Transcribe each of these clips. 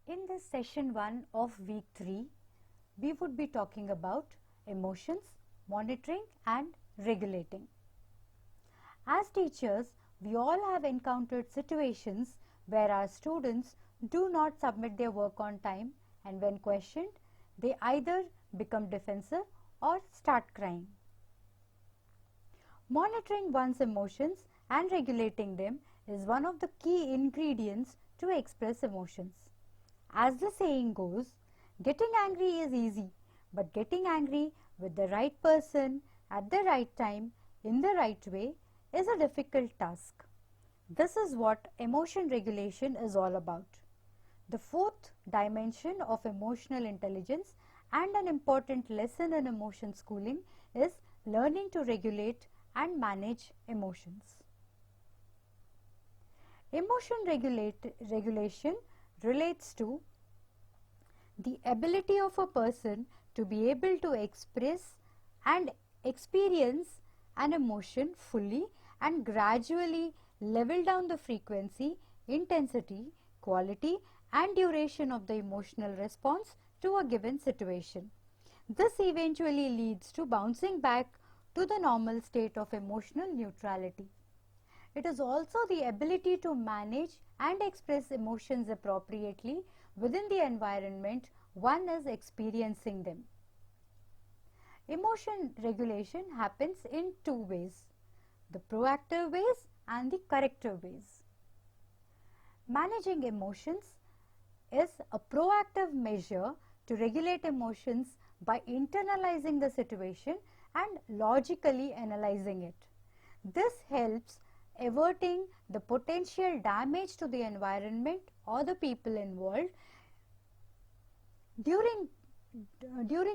In this session 1 of week 3, we would be talking about emotions, monitoring and regulating. As teachers, we all have encountered situations where our students do not submit their work on time, and when questioned, they either become defensive or start crying. Monitoring one's emotions and regulating them is one of the key ingredients to express emotions. As the saying goes, getting angry is easy, but getting angry with the right person at the right time in the right way is a difficult task. This is what emotion regulation is all about. The fourth dimension of emotional intelligence and an important lesson in emotion schooling is learning to regulate and manage emotions. Emotion regulation relates to the ability of a person to be able to express and experience an emotion fully and gradually level down the frequency, intensity, quality and duration of the emotional response to a given situation. This eventually leads to bouncing back to the normal state of emotional neutrality. It is also the ability to manage and express emotions appropriately within the environment one is experiencing them. Emotion regulation happens in two ways, the proactive ways and the corrective ways. Managing emotions is a proactive measure to regulate emotions by internalizing the situation and logically analyzing it. This helps averting the potential damage to the environment or the people involved. During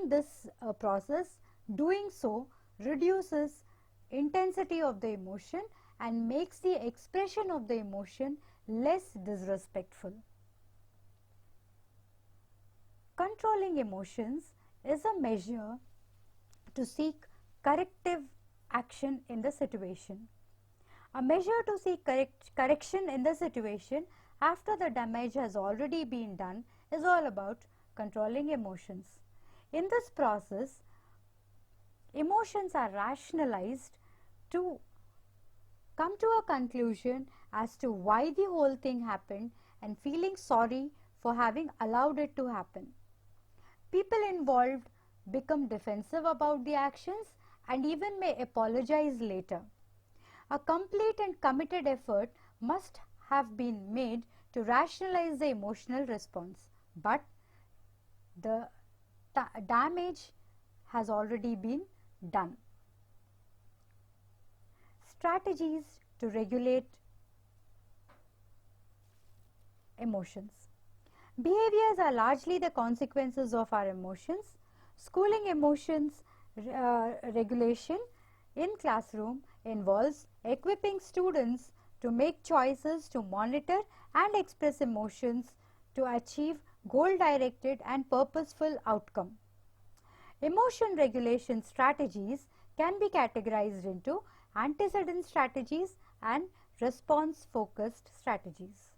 this process, doing so reduces intensity of the emotion and makes the expression of the emotion less disrespectful. Controlling emotions is a measure to seek corrective action in the situation. A measure to seek correction in the situation after the damage has already been done is all about controlling emotions. In this process, emotions are rationalized to come to a conclusion as to why the whole thing happened and feeling sorry for having allowed it to happen. People involved become defensive about the actions and even may apologize later. A complete and committed effort must have been made to rationalize the emotional response, but the damage has already been done. Strategies to regulate emotions. Behaviors are largely the consequences of our emotions. Schooling emotions regulation in classroom involves equipping students to make choices to monitor and express emotions to achieve goal-directed and purposeful outcome. Emotion regulation strategies can be categorized into antecedent strategies and response-focused strategies.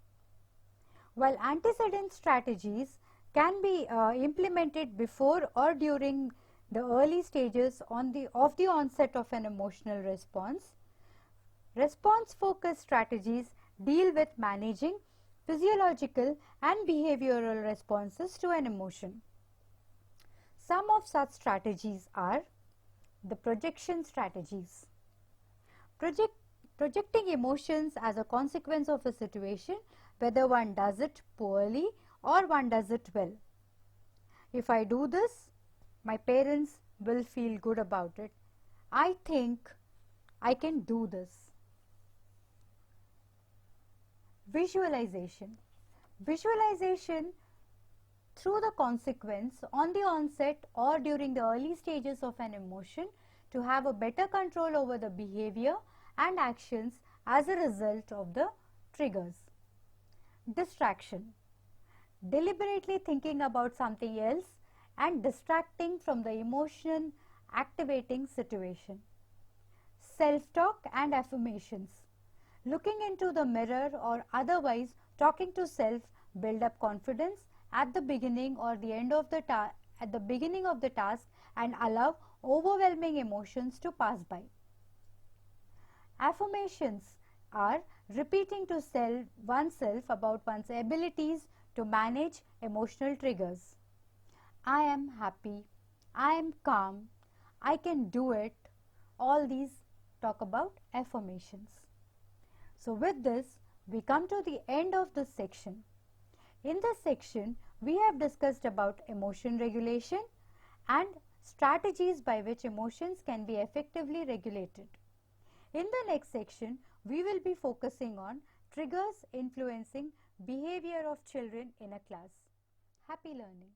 While antecedent strategies can be implemented before or during the early stages of the onset of an emotional response, response-focused strategies deal with managing physiological and behavioral responses to an emotion. Some of such strategies are the projection strategies. Projecting emotions as a consequence of a situation, whether one does it poorly or one does it well. If I do this, my parents will feel good about it. I think I can do this. Visualization. Visualization through the consequence on the onset or during the early stages of an emotion to have a better control over the behavior and actions as a result of the triggers. Distraction. Deliberately thinking about something else and distracting from the emotion activating situation. Self-talk and affirmations. Looking into the mirror or otherwise talking to self build up confidence at the beginning or the end of the task and allow overwhelming emotions to pass by. Affirmations are repeating to oneself about one's abilities to manage emotional triggers. I am happy, I am calm, I can do it. All these talk about affirmations. So with this, we come to the end of this section. In this section, we have discussed about emotion regulation and strategies by which emotions can be effectively regulated. In the next section, we will be focusing on triggers influencing behavior of children in a class. Happy learning!